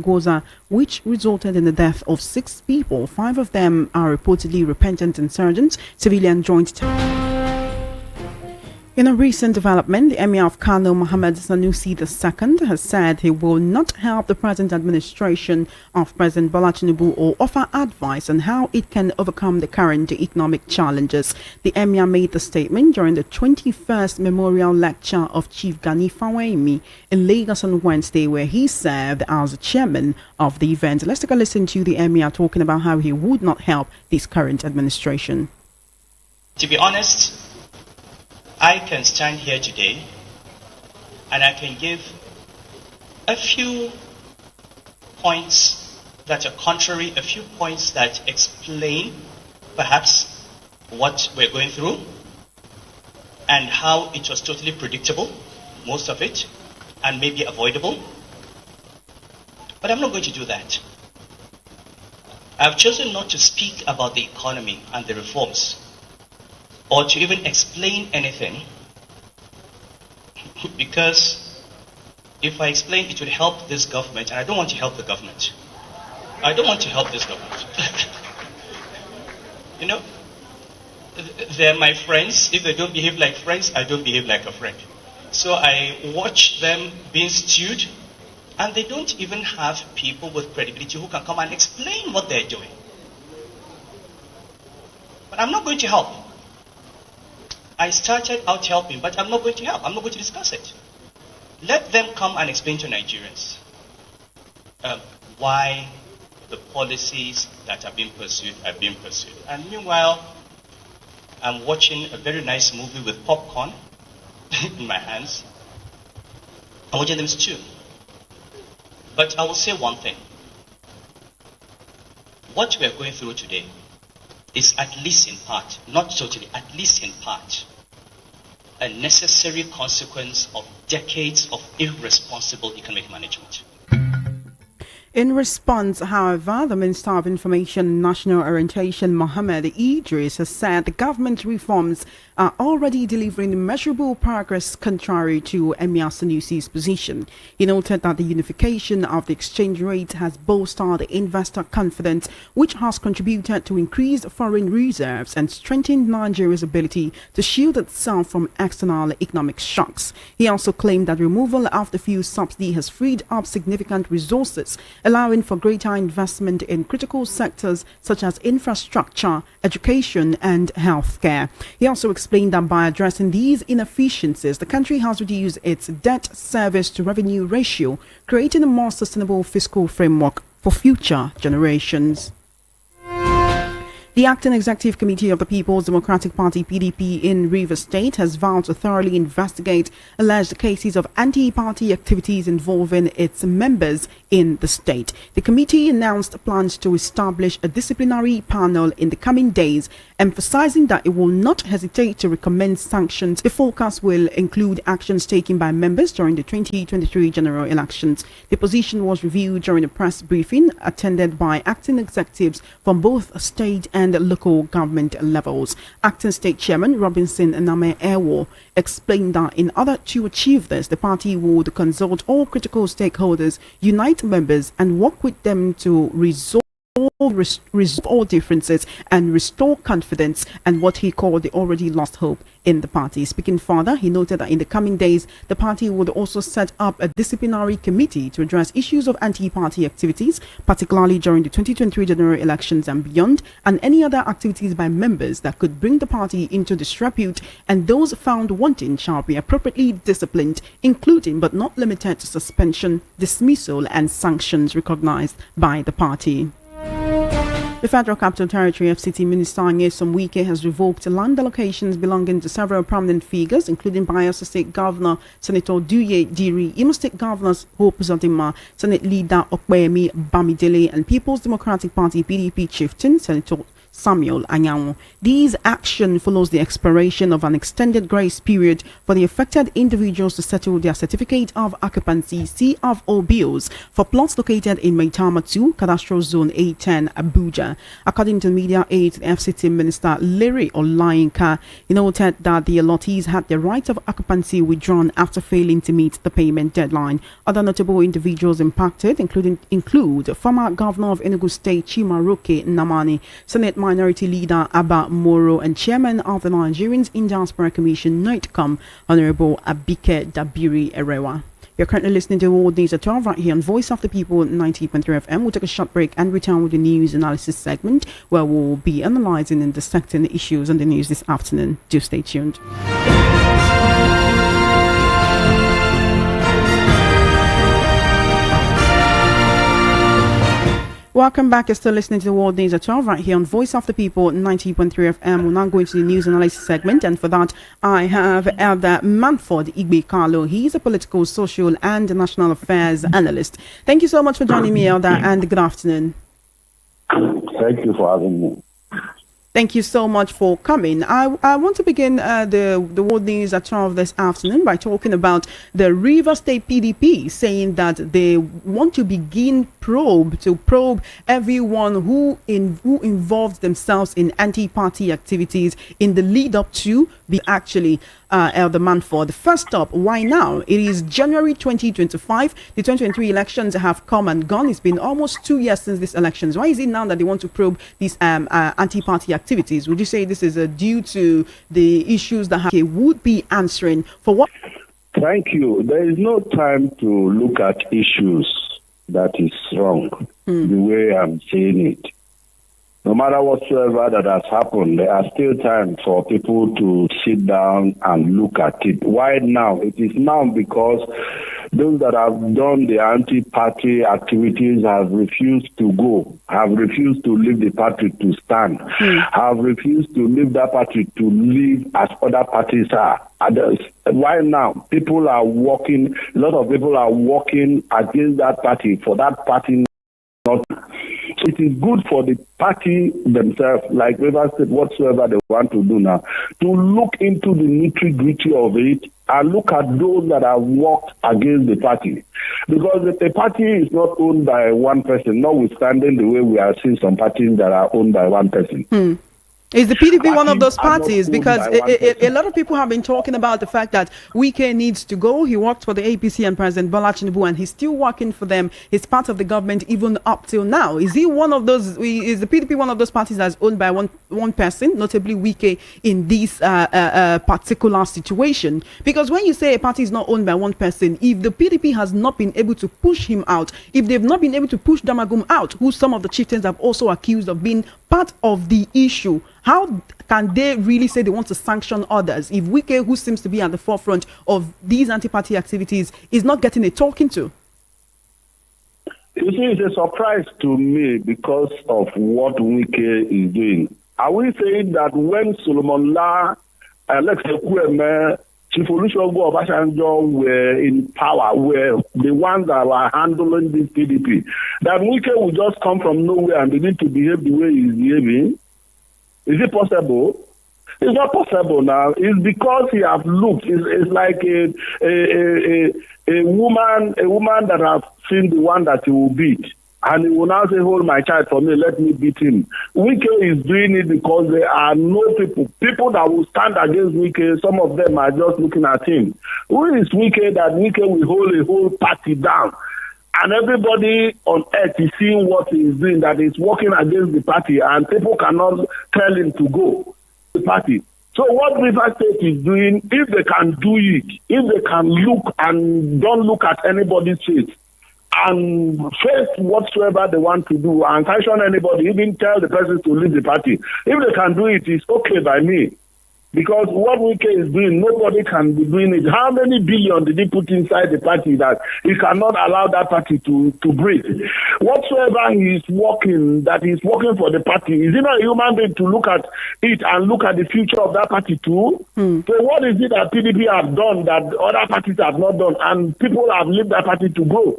Goza, which resulted in the death of 6 people. 5 of them are reportedly repentant insurgents. Civilian joined. In a recent development, the Emir of Kano, Mohammed Sanusi II, has said he will not help the present administration of President Bola Tinubu or offer advice on how it can overcome the current economic challenges. The Emir made the statement during the 21st Memorial Lecture of Chief Gani Fawemi in Lagos on Wednesday, where he served as the chairman of the event. Let's take a listen to the Emir talking about how he would not help this current administration. To be honest, I can stand here today and I can give a few points that are contrary, a few points that explain perhaps what we're going through and how it was totally predictable, most of it, and maybe avoidable. But I'm not going to do that. I've chosen not to speak about the economy and the reforms, or to even explain anything, because if I explain, it would help this government, and I don't want to help the government. I don't want to help this government. You know, they're my friends. If they don't behave like friends, I don't behave like a friend. So I watch them being stewed, and they don't even have people with credibility who can come and explain what they're doing. But I'm not going to help. I started out helping, but I'm not going to help. I'm not going to discuss it. Let them come and explain to Nigerians why the policies that are being pursued are being pursued. And meanwhile, I'm watching a very nice movie with popcorn in my hands. I'm watching them stew. But I will say one thing. What we are going through today is at least in part, not totally, at least in part, a necessary consequence of decades of irresponsible economic management. In response, however, the Minister of Information and National Orientation, Mohammed Idris, has said the government reforms are already delivering measurable progress contrary to Emir Sanusi's position. He noted that the unification of the exchange rate has bolstered investor confidence, which has contributed to increased foreign reserves and strengthened Nigeria's ability to shield itself from external economic shocks. He also claimed that removal of the fuel subsidy has freed up significant resources, allowing for greater investment in critical sectors such as infrastructure, education, and healthcare. He also explained that by addressing these inefficiencies, the country has reduced its debt service to revenue ratio, creating a more sustainable fiscal framework for future generations. The Acting Executive Committee of the People's Democratic Party (PDP) in Rivers State has vowed to thoroughly investigate alleged cases of anti-party activities involving its members in the state. The committee announced plans to establish a disciplinary panel in the coming days, emphasizing that it will not hesitate to recommend sanctions. The focus will include actions taken by members during the 2023 general elections. The position was reviewed during a press briefing attended by acting executives from both state and local government levels. Acting State Chairman Robinson Aname Ewo explained that in order to achieve this, the party would consult all critical stakeholders, unite members, and work with them to resolve all differences and restore confidence and what he called the already lost hope in the party. Speaking further, he noted that in the coming days, the party would also set up a disciplinary committee to address issues of anti-party activities, particularly during the 2023 general elections and beyond, and any other activities by members that could bring the party into disrepute, and those found wanting shall be appropriately disciplined, including but not limited to suspension, dismissal, and sanctions recognized by the party. The Federal Capital Territory FCT Minister Nyesom Wike has revoked land allocations belonging to several prominent figures, including Bayelsa State Governor Senator Duye Diri, Imo State Governors Hope Uzodinma, Senate Leader Okpeyemi Bamidele, and People's Democratic Party (PDP) chieftain Senator Samuel Anyanwu. This action follows the expiration of an extended grace period for the affected individuals to settle their certificate of occupancy (CFO) bills for plots located in Maitama 2, Cadastral Zone A10, Abuja. According to media aide to the FCT Minister Larry Olayinka, he noted that the allottees had their right of occupancy withdrawn after failing to meet the payment deadline. Other notable individuals impacted include former Governor of Enugu State Chimaroke Namani, Senate Minority Leader Abba Moro, and Chairman of the Nigerians in Diaspora Commission (NITCOM), Honorable Abike Dabiri Erewa. You're currently listening to World News at 12 right here on Voice of the People 90.3 FM. We'll take a short break and return with the news analysis segment where we'll be analyzing and dissecting the issues on the news this afternoon. Do stay tuned. Welcome back. You're still listening to the World News at 12 right here on Voice of the People 90.3 FM. We're now going to the news analysis segment, and for that I have Elder Manford Igbe Carlo. He's a political, social and national affairs analyst. Thank you so much for joining me, Elder, and good afternoon. Thank you for having me. Thank you so much for coming. I want to begin the World News at 12 this afternoon by talking about the River State PDP saying that they want to begin probe everyone who involved themselves in anti-party activities in the lead up to the Elder Manford. First up, why now? It is January 2025. The 2023 elections have come and gone. It's been almost 2 years since these elections. Why is it now that they want to probe these anti-party activities? Would you say this is due to the issues that they would be answering for what? Thank you. There is no time to look at issues that is wrong, the way I'm saying it. No matter whatsoever that has happened, there are still time for people to sit down and look at it. Why now? It is now because those that have done the anti-party activities have refused to go, have refused to leave the party to stand, have refused to leave that party to live as other parties are. Others. Why now? People are working, a lot of people are working against that party, for that party not. So it is good for the party themselves, like River State, whatsoever they want to do now, to look into the nitty-gritty of it and look at those that have worked against the party. Because the party is not owned by one person, notwithstanding the way we are seeing some parties that are owned by one person. Is the PDP one of those parties? Because a lot of people have been talking about the fact that Wike needs to go. He worked for the APC and President Bola Tinubu, and he's still working for them. He's part of the government even up till now. Is he one of those? Is the PDP one of those parties that's owned by one person, notably Wike, in this particular situation? Because when you say a party is not owned by one person, if the PDP has not been able to push him out, if they've not been able to push Damagum out, who some of the chieftains have also accused of being part of the issue, how can they really say they want to sanction others if Wike, who seems to be at the forefront of these anti-party activities, is not getting a talking to? You see, it's a surprise to me because of what Wike is doing. Are we saying that when Solomon La, Alexei Kweme, Chief Olusegun Obasanjo were in power, were the ones that were handling this PDP, that Wike will just come from nowhere and begin to behave the way he's behaving? Is it possible? It's not possible now. It's because he have looked. It's like a woman that have seen the one that he will beat, and he will now say, "Hold my child for me, let me beat him." Wike is doing it because there are no people that will stand against Wike. Some of them are just looking at him. Who is Wike that Wike will hold a whole party down? And everybody on earth is seeing what he is doing, that he's working against the party, and people cannot tell him to go to the party. So what River State is doing, if they can do it, if they can look and don't look at anybody's face, and face whatsoever they want to do, and sanction anybody, even tell the person to leave the party, if they can do it, it's okay by me. Because what Wike is doing, nobody can be doing it. How many billion did he put inside the party that he cannot allow that party to breathe? Whatsoever he is working, that he is working for the party, is he not a human being to look at it and look at the future of that party too? So what is it that PDP have done that other parties have not done, and people have left that party to go?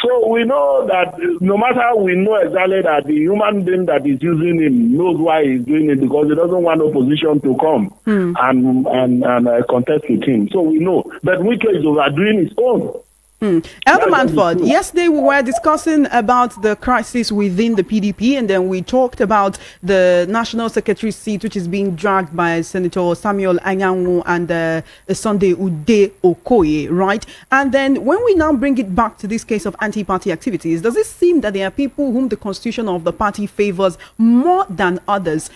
So we know that no matter we know exactly that the human being that is using him knows why he's doing it because he doesn't want opposition to come and contest with him. So we know. But Wike is overdoing his own. Elder Manford, yesterday we were discussing about the crisis within the PDP, and then we talked about the national secretary seat, which is being dragged by Senator Samuel Anyanwu and Sunday Ude Okoye, right? And then when we now bring it back to this case of anti-party activities, does it seem that there are people whom the constitution of the party favors more than others?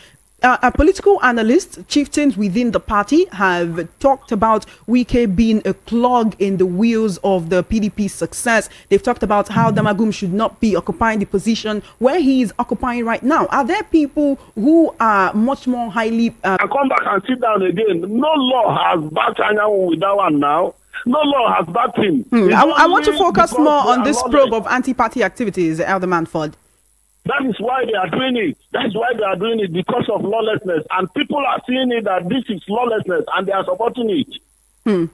Political analysts, chieftains within the party have talked about Wike being a clog in the wheels of the PDP's success. They've talked about how Damagum should not be occupying the position where he is occupying right now. Are there people who are much more highly... I come back and sit down again. No law has backed Anyanwu with that one now. No law has backed him. I want to focus more on this probe of anti-party activities, Elder Manford. That is why they are doing it. That is why they are doing it, because of lawlessness. And people are seeing it that this is lawlessness and they are supporting it.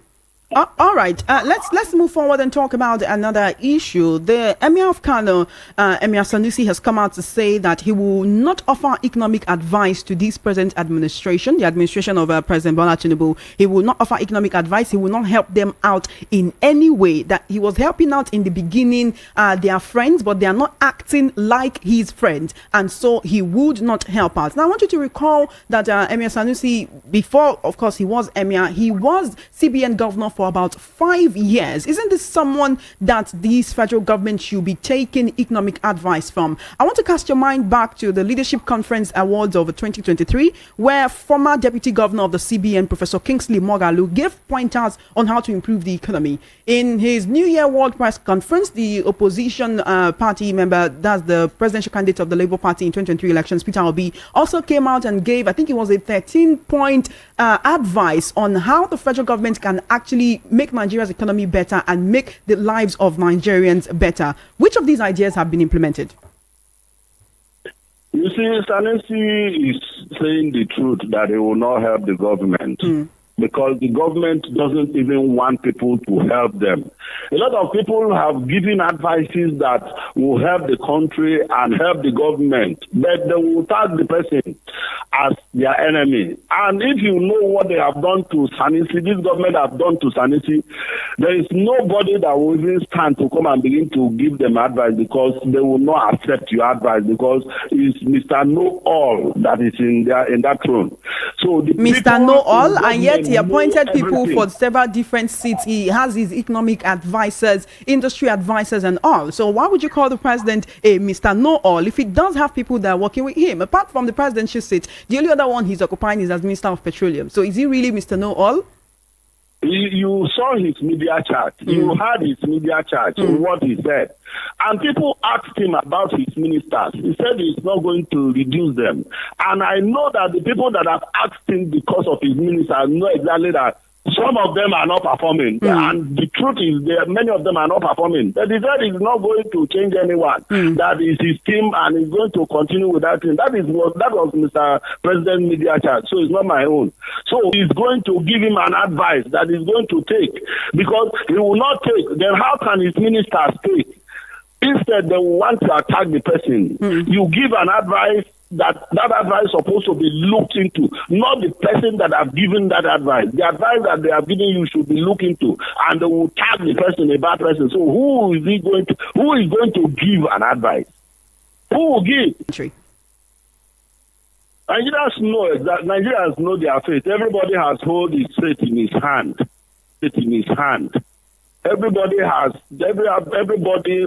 All right, let's move forward and talk about another issue. The Emir of Kano, Emir Sanusi, has come out to say that he will not offer economic advice to this present administration, the administration of President Bola Tinubu. He will not offer economic advice. He will not help them out in any way. That he was helping out in the beginning. They are friends, but they are not acting like his friends, and so he would not help out. Now, I want you to recall that Emir Sanusi, before, of course, he was Emir, he was CBN governor for about 5 years. Isn't this someone that this federal government should be taking economic advice from? I want to cast your mind back to the Leadership Conference Awards of 2023, where former Deputy Governor of the CBN, Professor Kingsley Moghalu, gave pointers on how to improve the economy. In his New Year World Press Conference, the opposition party member, that's the presidential candidate of the Labour Party in 2023 elections, Peter Obi, also came out and gave, I think it was a 13-point advice on how the federal government can actually make Nigeria's economy better and make the lives of Nigerians better. Which of these ideas have been implemented? You see, Sanusi is saying the truth that he will not help the government. Because the government doesn't even want people to help them. A lot of people have given advices that will help the country and help the government, but they will tag the person as their enemy. And if you know what they have done to Sanusi, this government have done to Sanusi, there is nobody that will even stand to come and begin to give them advice, because they will not accept your advice, because it's Mr. Know-All that is in that throne. So the Mr. Know-All, and yet he appointed people for several different seats. He has his economic advisors, industry advisors, and all. So why would you call the president a Mr. Know-All if he does have people that are working with him? Apart from the presidential seat, the only other one he's occupying is as Minister of Petroleum. So is he really Mr. Know-All? You saw his media chat. You heard his media chat, what he said. And people asked him about his ministers. He said he's not going to reduce them. And I know that the people that have asked him because of his ministers know exactly that some of them are not performing. And the truth is that many of them are not performing. But he said he's not going to change anyone. That is his team, and he's going to continue with that team. That was Mr. President media chat. So it's not my own. So he's going to give him an advice that he's going to take, because he will not take. Then how can his ministers take? Instead, they will want to attack the person. You give an advice, that advice is supposed to be looked into, not the person that have given that advice. The advice that they have given you should be looked into, and they will tag the person a bad person. So who is going to give an advice? Who will give? Nigerians know their faith. Everybody has hold his faith in his hand. Everybody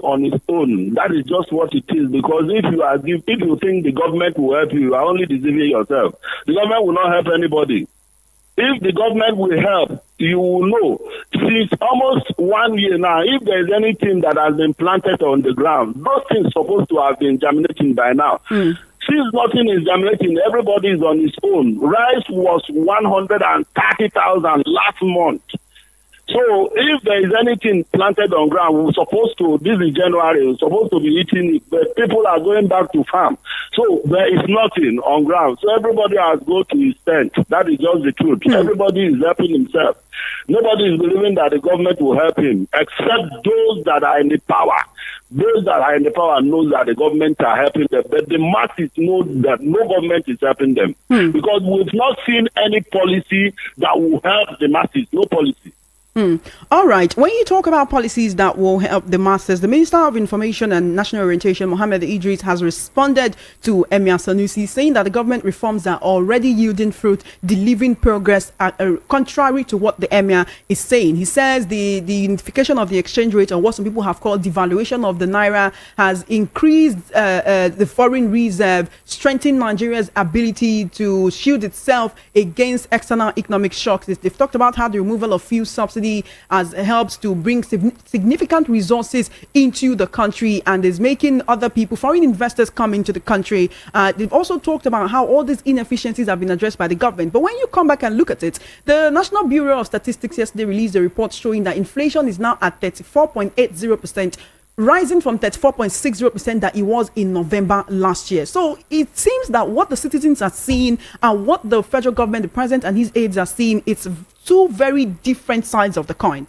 on his own. That is just what it is. Because if you think the government will help you, you are only deceiving yourself. The government will not help anybody. If the government will help, you will know. Since almost 1 year now, if there is anything that has been planted on the ground, those things supposed to have been germinating by now. Since nothing is germinating, everybody is on his own. Rice was 130,000 last month. So if there is anything planted on ground, this is January, we're supposed to be eating it, but people are going back to farm. So So there is nothing on ground. So everybody has go to his tent. That is just the truth. Everybody is helping himself. Nobody is believing that the government will help him, except those that are in the power. Those that are in the power know that the government are helping them, but the masses know that no government is helping them because we've not seen any policy that will help the masses. No policy. All right. When you talk about policies that will help the masses, the Minister of Information and National Orientation, Mohammed Idris, has responded to Emir Sanusi, saying that the government reforms are already yielding fruit, delivering progress, contrary to what the Emir is saying. He says the unification of the exchange rate, or what some people have called devaluation of the naira, has increased the foreign reserve, strengthened Nigeria's ability to shield itself against external economic shocks. They've talked about how the removal of fuel subsidy has helped to bring significant resources into the country and is making other people, foreign investors, come into the country. They've also talked about how all these inefficiencies have been addressed by the government. But when you come back and look at it, the National Bureau of Statistics yesterday released a report showing that inflation is now at 34.80%, rising from 34.60% that it was in November last year. So it seems that what the citizens are seeing and what the federal government, the president and his aides are seeing, it's two very different sides of the coin.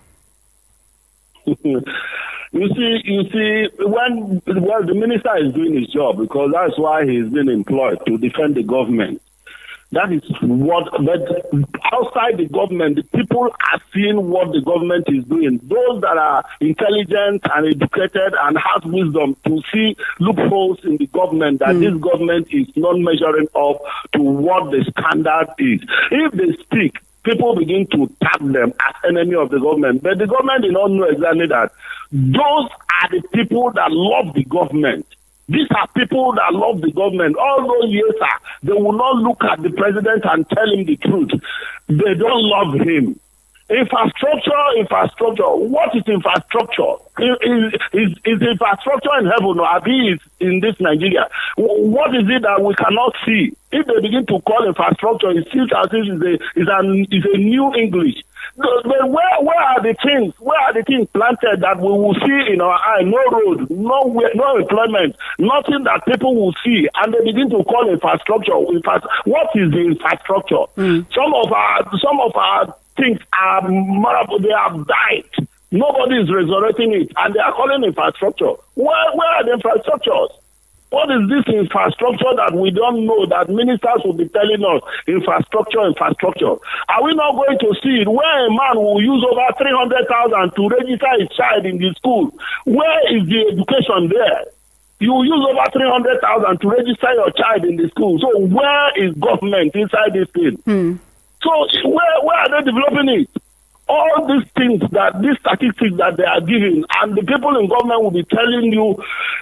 You see, when the minister is doing his job, because that's why he's been employed, to defend the government. That is what, but outside the government, the people are seeing what the government is doing. Those that are intelligent and educated and have wisdom to see loopholes in the government, that this government is not measuring up to what the standard is. If they speak, people begin to tag them as enemy of the government. But the government did not know exactly that. Those are the people that love the government. These are people that love the government. Although, yes, sir, they will not look at the president and tell him the truth. They don't love him. Infrastructure. What is infrastructure? Is infrastructure in heaven, or is in this Nigeria? What is it that we cannot see? If they begin to call infrastructure, it seems as if it's a new English. But where are the things? Where are the things planted that we will see in our eye? No road, no employment, nothing that people will see, and they begin to call infrastructure. What is the infrastructure? Some of our things are they have died. Nobody is resurrecting it, and they are calling infrastructure. Where are the infrastructures? What is this infrastructure that we don't know, that ministers will be telling us, infrastructure? Are we not going to see it where a man will use over 300,000 to register his child in the school? Where is the education there? You use over 300,000 to register your child in the school. So where is government inside this thing? So where are they developing it? All these things, these statistics that they are giving, and the people in government will be telling you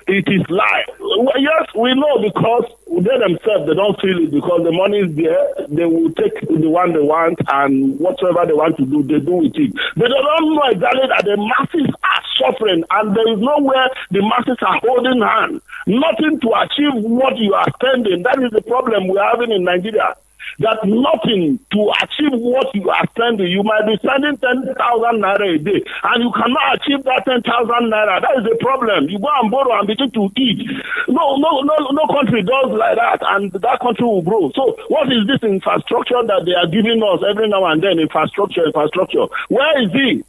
it is lie. Well, yes, we know, because they themselves, they don't feel it, because the money is there. They will take the one they want, and whatsoever they want to do, they do with it. But they don't know exactly that the masses are suffering, and there is nowhere the masses are holding hand. Nothing to achieve what you are spending. That is the problem we are having in Nigeria. That nothing to achieve what you are spending. You might be spending 10,000 naira a day, and you cannot achieve that 10,000 naira. That is the problem. You go and borrow and begin to eat. No country does like that, and that country will grow. So what is this infrastructure that they are giving us every now and then? Infrastructure. Where is it?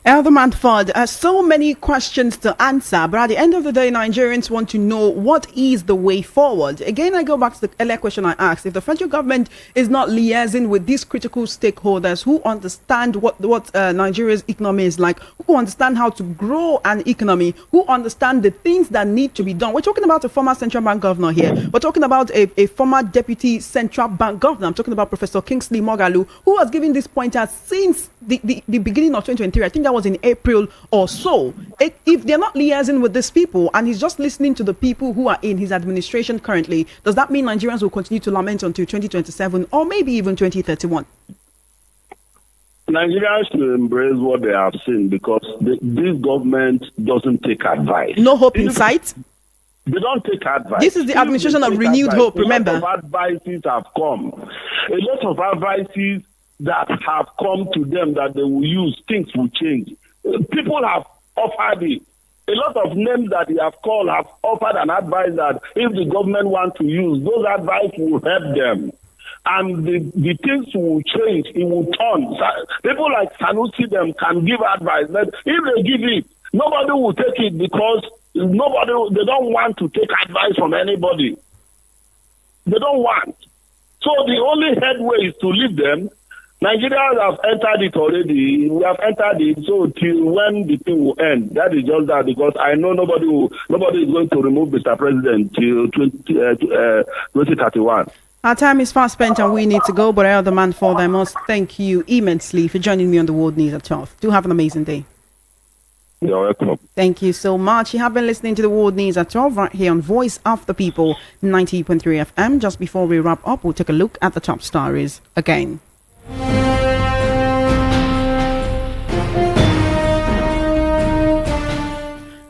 Elder Manford, so many questions to answer, but at the end of the day, Nigerians want to know what is the way forward. Again, I go back to the earlier question I asked. If the federal government is not liaising with these critical stakeholders who understand what Nigeria's economy is like, who understand how to grow an economy, who understand the things that need to be done. We're talking about a former central bank governor here. We're talking about a former deputy central bank governor. I'm talking about Professor Kingsley Moghalu, who has given this pointer since the beginning of 2023. I think that was in April or so. If they're not liaising with these people and he's just listening to the people who are in his administration currently, does that mean Nigerians will continue to lament until 2027 or maybe even 2031? Nigerians should embrace what they have seen, because this government doesn't take advice. No hope in sight? They don't take advice. This is the administration of renewed hope, remember? A lot of advices have come. A lot of advices that have come to them that they will use, things will change. People have offered it. A lot of names that he have called have offered an advice that if the government want to use, those advice will help them. And the things will change, it will turn. People like Sanusi them can give advice, but if they give it, nobody will take it because they don't want to take advice from anybody. They don't want. So the only headway is to leave them. Nigerians have entered it already. We have entered it. So till when the thing will end, that is just that. Because I know nobody is going to remove Mr. President till 2031. Our time is fast spent and we need to go, but I the man for them. I must thank you immensely for joining me on the World News at 12. Do have an amazing day. You're welcome. Thank you so much. You have been listening to the World News at 12 right here on Voice of the People 90.3 FM. Just before we wrap up, we'll take a look at the top stories again.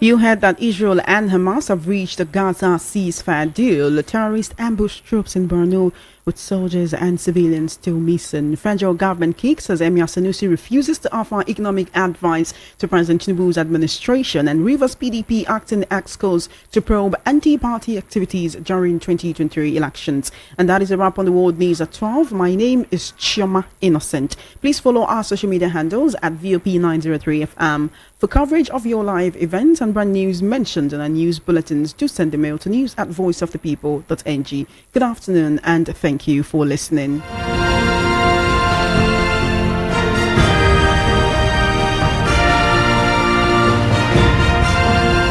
You heard that Israel and Hamas have reached a Gaza ceasefire deal. The terrorists ambushed troops in Borno with soldiers and civilians still missing. Federal government kicks as Emir Sanusi refuses to offer economic advice to President Tinubu's administration, and Rivers PDP acting excos to probe anti-party activities during 2023 elections. And that is a wrap on the World News at 12. My name is Chioma Innocent. Please follow our social media handles at VOP903FM. For coverage of your live events and brand news mentioned in our news bulletins, do send a mail to news@voiceofthepeople.ng. Good afternoon and thank you for listening.